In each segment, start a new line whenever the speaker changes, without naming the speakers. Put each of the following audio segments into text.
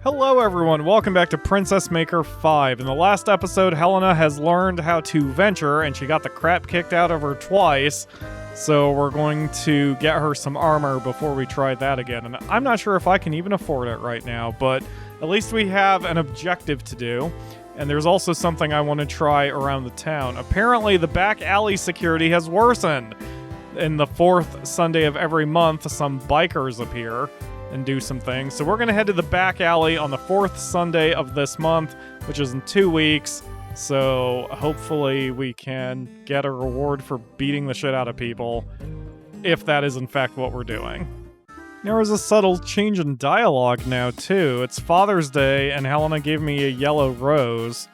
Hello everyone, welcome back to Princess Maker 5. In the last episode, Helena has learned how to venture, and she got the crap kicked out of her twice. So we're going to get her some armor before we try that again. And I'm not sure if I can even afford it right now, but at least we have an objective to do. And there's also something I want to try around the town. Apparently, the back alley security has worsened. In the fourth Sunday of every month, some bikers appear and do some things. So we're going to head to the back alley on the fourth Sunday of this month, which is in 2 weeks. So hopefully we can get a reward for beating the shit out of people, if that is in fact what we're doing. There was a subtle change in dialogue now, too. It's Father's Day, and Helena gave me a yellow rose,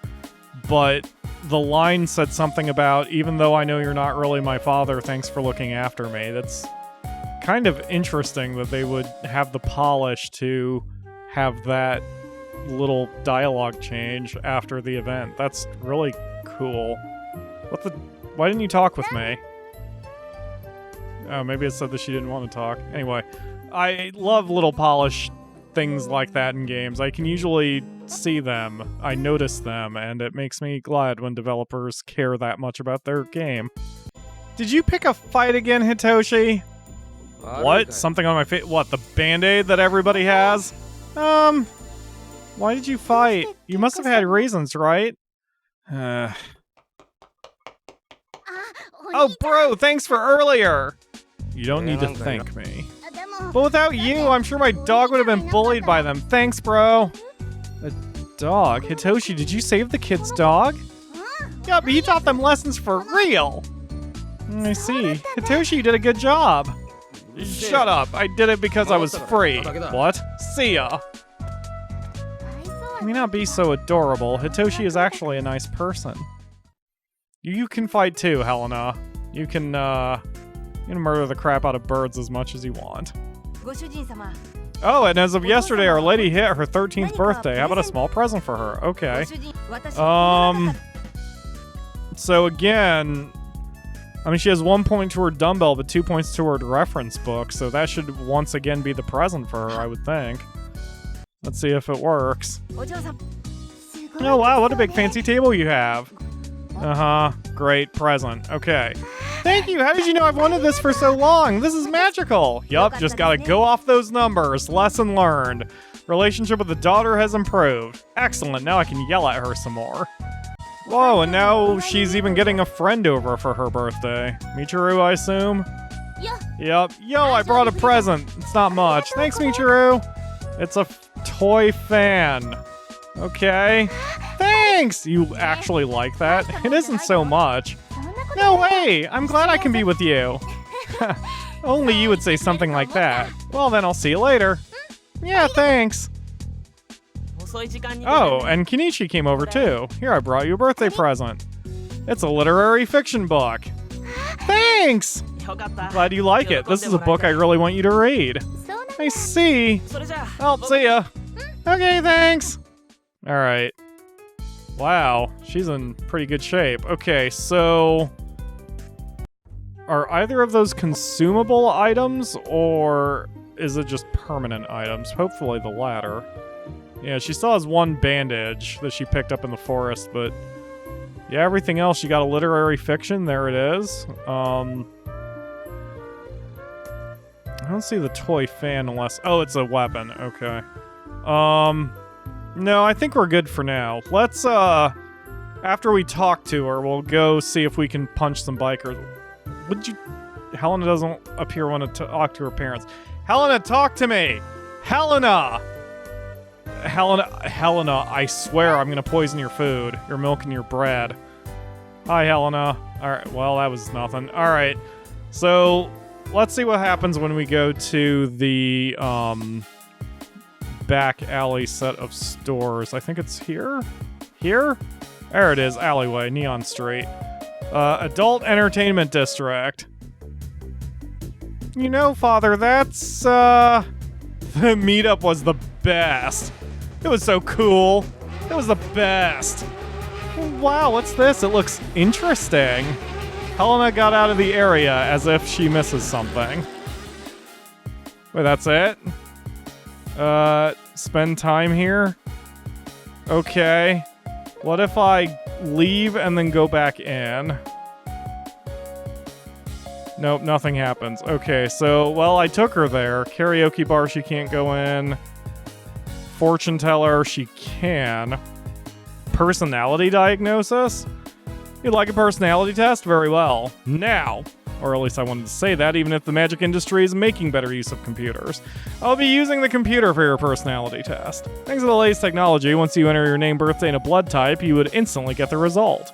but the line said something about, even though I know you're not really my father, thanks for looking after me. That's kind of interesting that they would have the polish to have that little dialogue change after the event. That's really cool. Why didn't you talk with me? Oh, maybe it said that she didn't want to talk. Anyway, I love little polish things like that in games. I can usually see them, I notice them, and it makes me glad when developers care that much about their game. Did you pick a fight again, Hitoshi? What? Something on my face? What, the band-aid that everybody has? Why did you fight? You must have had reasons, right? Oh, bro, thanks for earlier! You don't need to thank me. But without you, I'm sure my dog would have been bullied by them. Thanks, bro. A dog? Hitoshi, did you save the kid's dog? Yeah, but you taught them lessons for real! I see. Hitoshi, you did a good job. Shut up. I did it because I was free. What? See ya. Let me not be so adorable. Hitoshi is actually a nice person. You can fight too, Helena. You can murder the crap out of birds as much as you want. Oh, and as of yesterday, Our Lady hit her 13th birthday. How about a small present for her? Okay. So again, I mean, she has 1 point to her dumbbell, but 2 points to her reference book, so that should once again be the present for her, I would think. Let's see if it works. Oh wow, what a big fancy table you have. Uh-huh, great present. Okay. Thank you, how did you know I've wanted this for so long? This is magical. Yup, just gotta go off those numbers. Lesson learned. Relationship with the daughter has improved. Excellent, now I can yell at her some more. Whoa, and now she's even getting a friend over for her birthday. Michiru, I assume? Yep. Yo, I brought a present. It's not much. Thanks, Michiru. It's a toy fan. Okay. Thanks! You actually like that? It isn't so much. No way! I'm glad I can be with you. Only you would say something like that. Well, then I'll see you later. Yeah, thanks. Oh, and Kenichi came over too. Here, I brought you a birthday present. It's a literary fiction book. Thanks! Glad you like it. This is a book I really want you to read. I see. Well, see ya. Okay, thanks. Alright. Wow, she's in pretty good shape. Okay, so are either of those consumable items, or is it just permanent items? Hopefully the latter. Yeah, she still has one bandage that she picked up in the forest, but yeah, everything else, she got a literary fiction. There it is. I don't see the toy fan unless... Oh, it's a weapon. Okay. No, I think we're good for now. Let's, after we talk to her, we'll go see if we can punch some bikers. Helena doesn't appear want to talk to her parents. Helena, talk to me! Helena, I swear I'm gonna poison your food, your milk and your bread. Hi, Helena. Alright, well, that was nothing. Alright, so let's see what happens when we go to the, back alley set of stores. I think it's here? Here? There it is, alleyway, Neon Street. Adult Entertainment District. You know, Father, that's, the meetup was the best. It was so cool. It was the best. Wow, what's this? It looks interesting. Helena got out of the area as if she misses something. Wait, that's it? spend time here? Okay. What if I leave and then go back in? Nope, nothing happens. Okay, so, well, I took her there. Karaoke bar, she can't go in. Fortune teller, she can. Personality diagnosis? You'd like a personality test? Very well. Now, or at least I wanted to say that, even if the magic industry is making better use of computers. I'll be using the computer for your personality test. Thanks to the latest technology, once you enter your name, birthday, and a blood type, you would instantly get the result.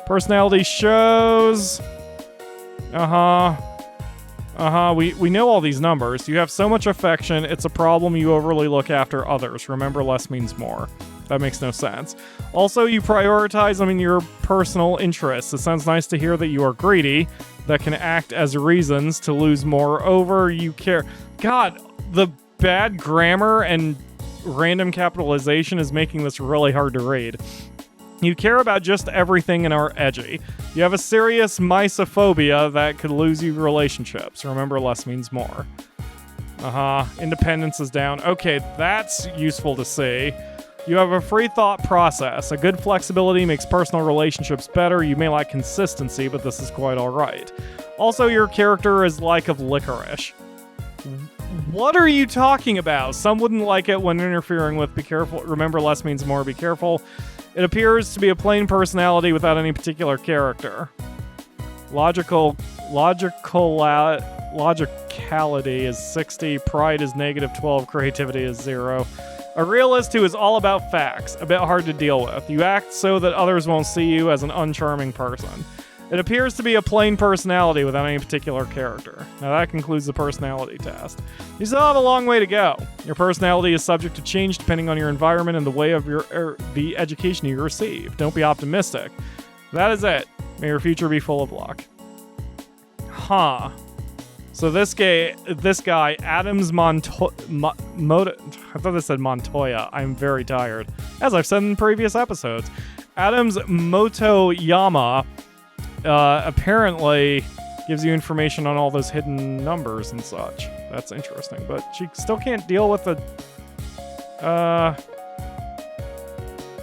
Personality shows... We know all these numbers. You have so much affection, it's a problem you overly look after others. Remember, less means more. That makes no sense. Also, you prioritize, your personal interests. It sounds nice to hear that you are greedy. That can act as reasons to lose more over you care. God, the bad grammar and random capitalization is making this really hard to read. You care about just everything and are edgy. You have a serious misophobia that could lose you relationships. Remember, less means more. Independence is down. Okay, that's useful to see. You have a free thought process. A good flexibility makes personal relationships better. You may lack consistency, but this is quite alright. Also, your character is like of licorice. What are you talking about? Some wouldn't like it when interfering with. Be careful. Remember, less means more. Be careful. It appears to be a plain personality without any particular character. Logicality is 60. Pride is -12. Creativity is 0. A realist who is all about facts. A bit hard to deal with. You act so that others won't see you as an uncharming person. It appears to be a plain personality without any particular character. Now that concludes the personality test. You still have a long way to go. Your personality is subject to change depending on your environment and the way of the education you receive. Don't be optimistic. That is it. May your future be full of luck. So this guy, Adams I thought this said Montoya. I'm very tired. As I've said in previous episodes. Adams Motoyama apparently gives you information on all those hidden numbers and such. That's interesting, but she still can't deal with the...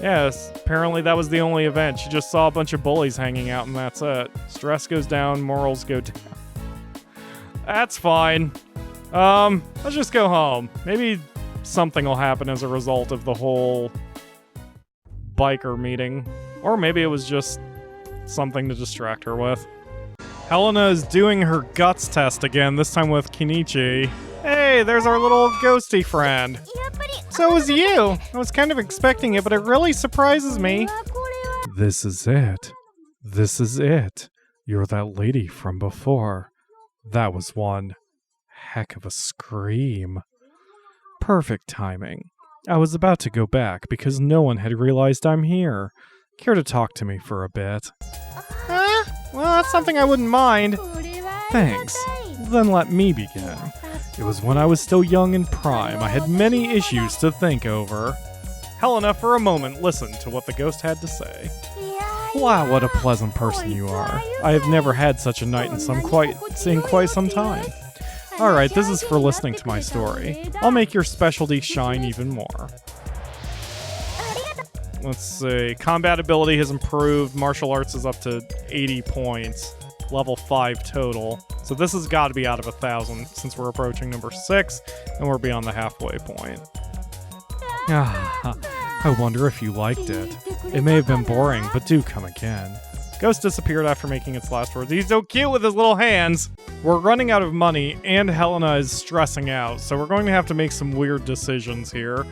Yes, apparently that was the only event. She just saw a bunch of bullies hanging out and that's it. Stress goes down, morals go down. That's fine. Let's just go home. Maybe something will happen as a result of the whole biker meeting. Or maybe it was just something to distract her with. Helena is doing her guts test again, this time with Kenichi. Hey, there's our little ghosty friend. So was you. I was kind of expecting it, but it really surprises me. This is it. This is it. You're that lady from before. That was one heck of a scream. Perfect timing. I was about to go back because no one had realized I'm here. Care to talk to me for a bit? Well, that's something I wouldn't mind. Thanks. Then let me begin. It was when I was still young and prime. I had many issues to think over. Helena, for a moment, listened to what the ghost had to say. Wow, what a pleasant person you are. I have never had such a night in quite some time. Alright, this is for listening to my story. I'll make your specialty shine even more. Let's see. Combat ability has improved. Martial arts is up to 80 points. Level 5 total. So this has got to be out of 1,000 since we're approaching number 6 and we're beyond the halfway point. I wonder if you liked it. It may have been boring, but do come again. Ghost disappeared after making its last words. He's so cute with his little hands. We're running out of money and Helena is stressing out, so we're going to have to make some weird decisions here.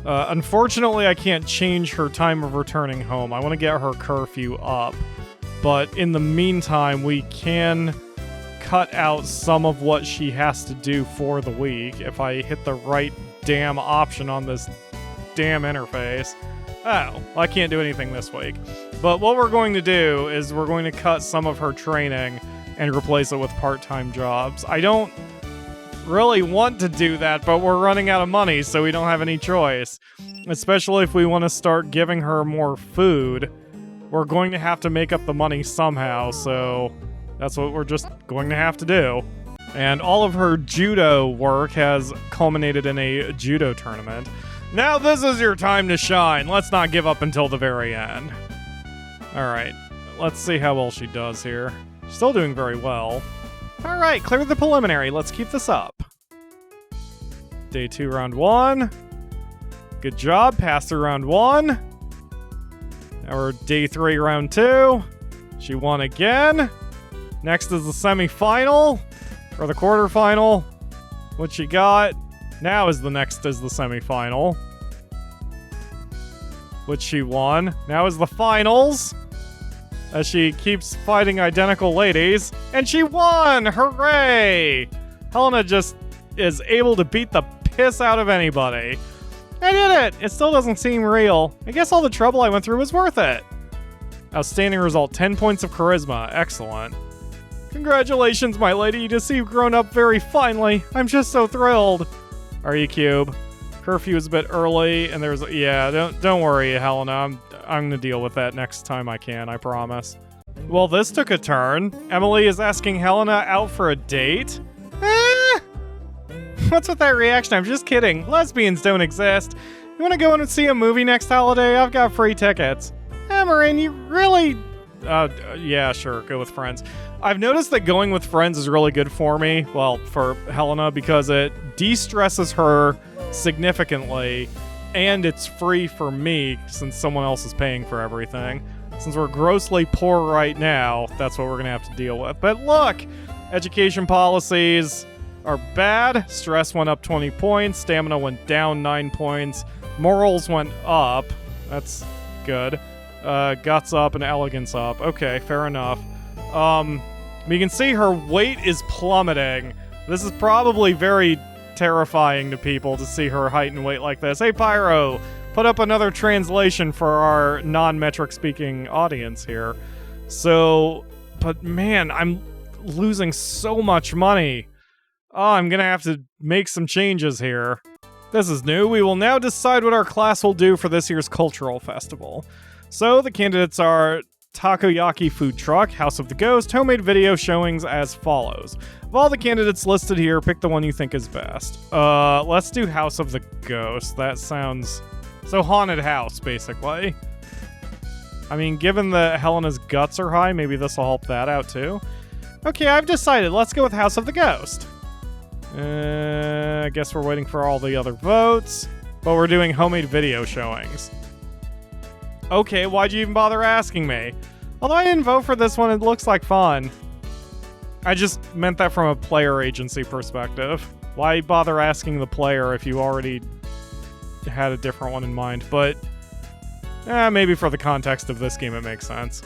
Unfortunately, I can't change her time of returning home. I want to get her curfew up. But in the meantime, we can cut out some of what she has to do for the week if I hit the right damn option on this damn interface. Oh, well, I can't do anything this week. But what we're going to do is we're going to cut some of her training and replace it with part-time jobs. I don't really want to do that, but we're running out of money, so we don't have any choice. Especially if we want to start giving her more food. We're going to have to make up the money somehow, so that's what we're just going to have to do. And all of her judo work has culminated in a judo tournament. Now this is your time to shine. Let's not give up until the very end. Alright, let's see how well she does here. Still doing very well. Alright, clear the preliminary. Let's keep this up. Day 2, round 1. Good job. Pass through round 1. Now we're day 3, round 2. She won again. Next is the semifinal. Or the quarterfinal. What she got now is the semifinal. Which she won. Now is the finals. As she keeps fighting identical ladies. And she won! Hooray! Helena just is able to beat the piss out of anybody. I did it! It still doesn't seem real. I guess all the trouble I went through was worth it. Outstanding result. 10 points of charisma. Excellent. Congratulations, my lady. You just see you've grown up very finely. I'm just so thrilled. Are you, Cube? Curfew is a bit early, and there's... Yeah, don't worry, Helena. I'm gonna deal with that next time I can, I promise. Well, this took a turn. Emily is asking Helena out for a date? What's with that reaction? I'm just kidding. Lesbians don't exist. You wanna go in and see a movie next holiday? I've got free tickets. Marin, you really... yeah, sure, go with friends. I've noticed that going with friends is really good for me, well, for Helena, because it de-stresses her significantly, and it's free for me, since someone else is paying for everything. Since we're grossly poor right now, that's what we're gonna have to deal with. But look! Education policies are bad. Stress went up 20 points, stamina went down 9 points, morals went up. That's good. Guts up and elegance up. Okay, fair enough. You can see her weight is plummeting. This is probably very terrifying to people to see her height and weight like this. Hey, Pyro, put up another translation for our non-metric speaking audience here. So, but man, I'm losing so much money. Oh, I'm gonna have to make some changes here. This is new. We will now decide what our class will do for this year's cultural festival. So the candidates are Takoyaki Food Truck, House of the Ghost, homemade video showings as follows. Of all the candidates listed here, pick the one you think is best. Let's do House of the Ghost. That sounds... So haunted house, basically. I mean, given that Helena's guts are high, maybe this will help that out too. Okay, I've decided. Let's go with House of the Ghost. I guess we're waiting for all the other votes. But we're doing homemade video showings. Okay, why'd you even bother asking me? Although I didn't vote for this one, it looks like fun. I just meant that from a player agency perspective. Why bother asking the player if you already had a different one in mind? But maybe for the context of this game it makes sense.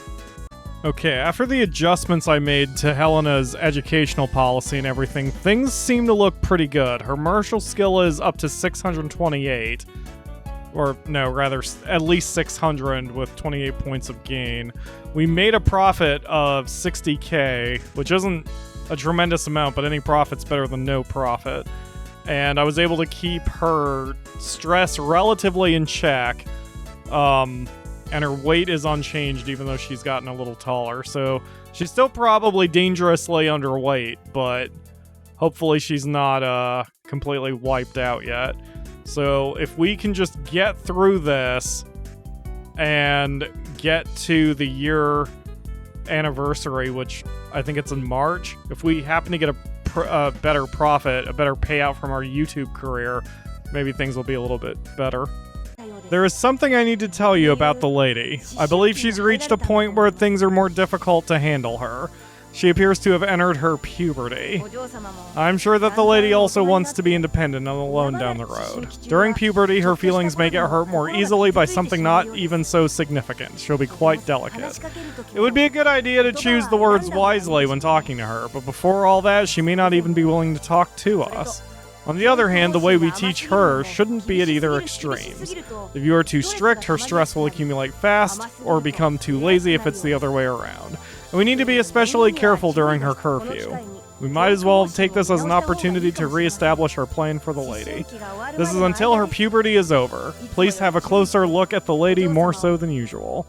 Okay, after the adjustments I made to Helena's educational policy and everything, things seem to look pretty good. Her martial skill is up to 628. Or, no, rather, at least 600 with 28 points of gain. We made a profit of 60k, which isn't a tremendous amount, but any profit's better than no profit. And I was able to keep her stress relatively in check. And her weight is unchanged, even though she's gotten a little taller. So she's still probably dangerously underweight, but hopefully she's not completely wiped out yet. So if we can just get through this and get to the year anniversary, which I think it's in March, if we happen to get a better profit, a better payout from our YouTube career, maybe things will be a little bit better. There is something I need to tell you about the lady. I believe she's reached a point where things are more difficult to handle her. She appears to have entered her puberty. I'm sure that the lady also wants to be independent and alone down the road. During puberty, her feelings may get hurt more easily by something not even so significant. She'll be quite delicate. It would be a good idea to choose the words wisely when talking to her, but before all that, she may not even be willing to talk to us. On the other hand, the way we teach her shouldn't be at either extremes. If you are too strict, her stress will accumulate fast, or become too lazy if it's the other way around. And we need to be especially careful during her curfew. We might as well take this as an opportunity to re-establish our plan for the lady. This is until her puberty is over. Please have a closer look at the lady more so than usual.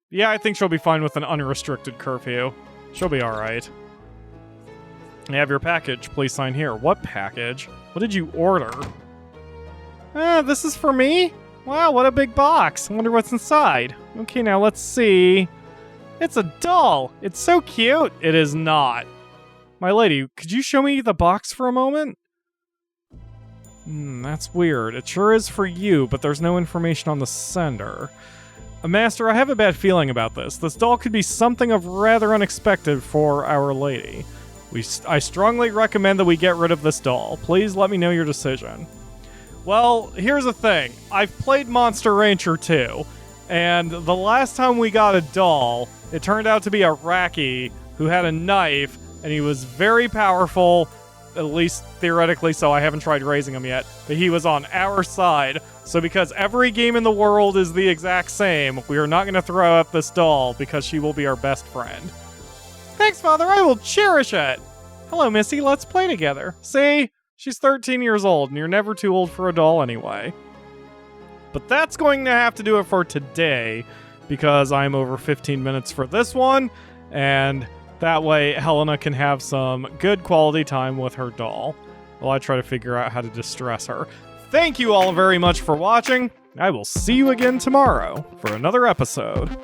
Yeah, I think she'll be fine with an unrestricted curfew. She'll be alright. You have your package. Please sign here. What package? What did you order? This is for me? Wow, what a big box. I wonder what's inside. Okay, now let's see. It's a doll. It's so cute. It is not. My lady, could you show me the box for a moment? That's weird. It sure is for you, but there's no information on the sender. Master, I have a bad feeling about this. This doll could be something of rather unexpected for Our Lady. I strongly recommend that we get rid of this doll. Please let me know your decision. Well, here's the thing. I've played Monster Rancher 2, and the last time we got a doll, it turned out to be a Raki who had a knife, and he was very powerful, at least theoretically, so I haven't tried raising him yet, but he was on our side. So because every game in the world is the exact same, we are not going to throw out this doll because she will be our best friend. Thanks, Father, I will cherish it! Hello, Missy, let's play together. See? She's 13 years old, and you're never too old for a doll anyway. But that's going to have to do it for today, because I'm over 15 minutes for this one, and that way Helena can have some good quality time with her doll, while I try to figure out how to distress her. Thank you all very much for watching. I will see you again tomorrow for another episode.